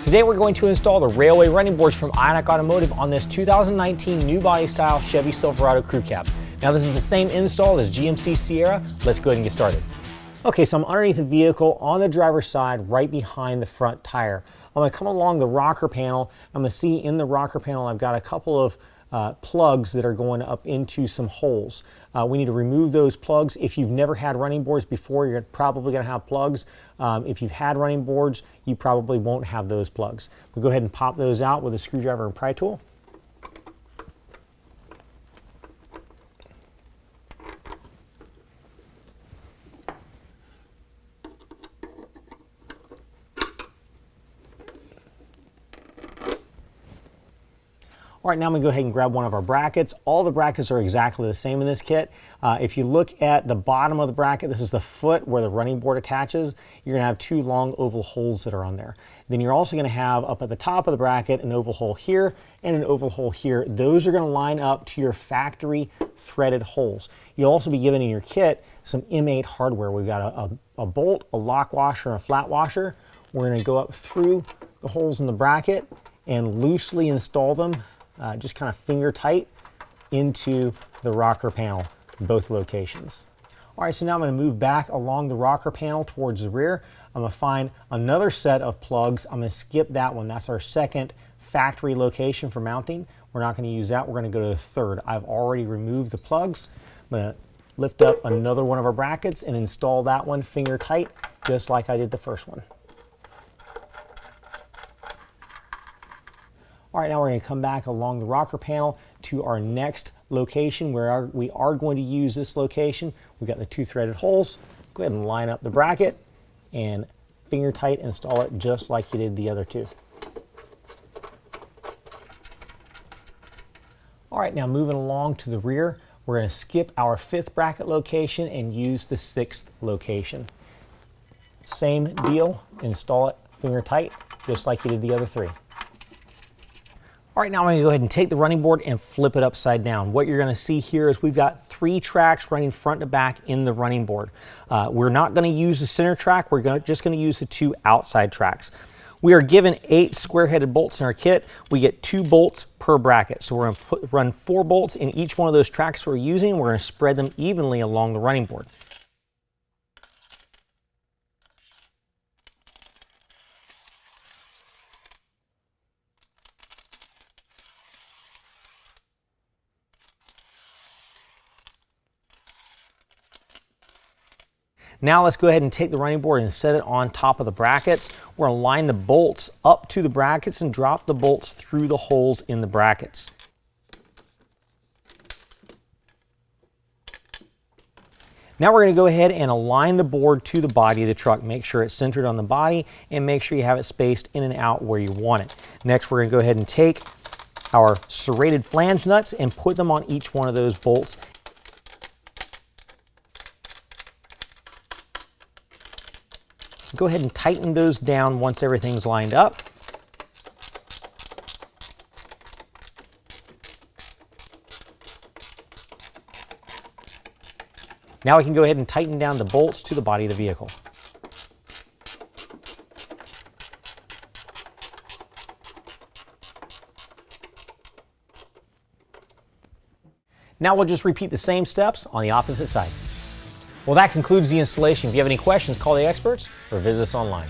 Today we're going to install the railway running boards from Ionic Automotive on this 2019 new body style Chevy Silverado crew cab. Now this is the same install as GMC Sierra. Let's go ahead and get started. Okay, so I'm underneath the vehicle on the driver's side right behind the front tire. I'm going to come along the rocker panel. I'm going to see in the rocker panel I've got a couple of plugs that are going up into some holes. We need to remove those plugs. If you've never had running boards before, you're probably going to have plugs. If you've had running boards, you probably won't have those plugs. We'll go ahead and pop those out with a screwdriver and pry tool. All right, now I'm gonna go ahead and grab one of our brackets. All the brackets are exactly the same in this kit. If you look at the bottom of the bracket, this is the foot where the running board attaches. You're gonna have two long oval holes that are on there. Then you're also gonna have up at the top of the bracket an oval hole here and an oval hole here. Those are gonna line up to your factory threaded holes. You'll also be given in your kit some M8 hardware. We've got a bolt, a lock washer, and a flat washer. We're gonna go up through the holes in the bracket and loosely install them just kind of finger tight into the rocker panel, both locations. All right, so now I'm going to move back along the rocker panel towards the rear. I'm going to find another set of plugs. I'm going to skip that one. That's our second factory location for mounting. We're not going to use that. We're going to go to the third. I've already removed the plugs. I'm going to lift up another one of our brackets and install that one finger tight, just like I did the first one. All right, now we're going to come back along the rocker panel to our next location where we are going to use this location. We've got the two threaded holes. Go ahead and line up the bracket and finger tight install it just like you did the other two. All right, now moving along to the rear, we're going to skip our fifth bracket location and use the sixth location. Same deal, install it finger tight just like you did the other three. All right, now I'm going to go ahead and take the running board and flip it upside down. What you're going to see here is we've got three tracks running front to back in the running board. We're not going to use the center track. We're just going to use the two outside tracks. We are given 8 square-headed bolts in our kit. We get 2 bolts per bracket. So we're going to run 4 bolts in each one of those tracks we're using. We're going to spread them evenly along the running board. Now let's go ahead and take the running board and set it on top of the brackets. We're going to line the bolts up to the brackets and drop the bolts through the holes in the brackets. Now we're going to go ahead and align the board to the body of the truck. Make sure it's centered on the body and make sure you have it spaced in and out where you want it. Next, we're going to go ahead and take our serrated flange nuts and put them on each one of those bolts. Go ahead and tighten those down once everything's lined up. Now we can go ahead and tighten down the bolts to the body of the vehicle. Now we'll just repeat the same steps on the opposite side. Well, that concludes the installation. If you have any questions, call the experts or visit us online.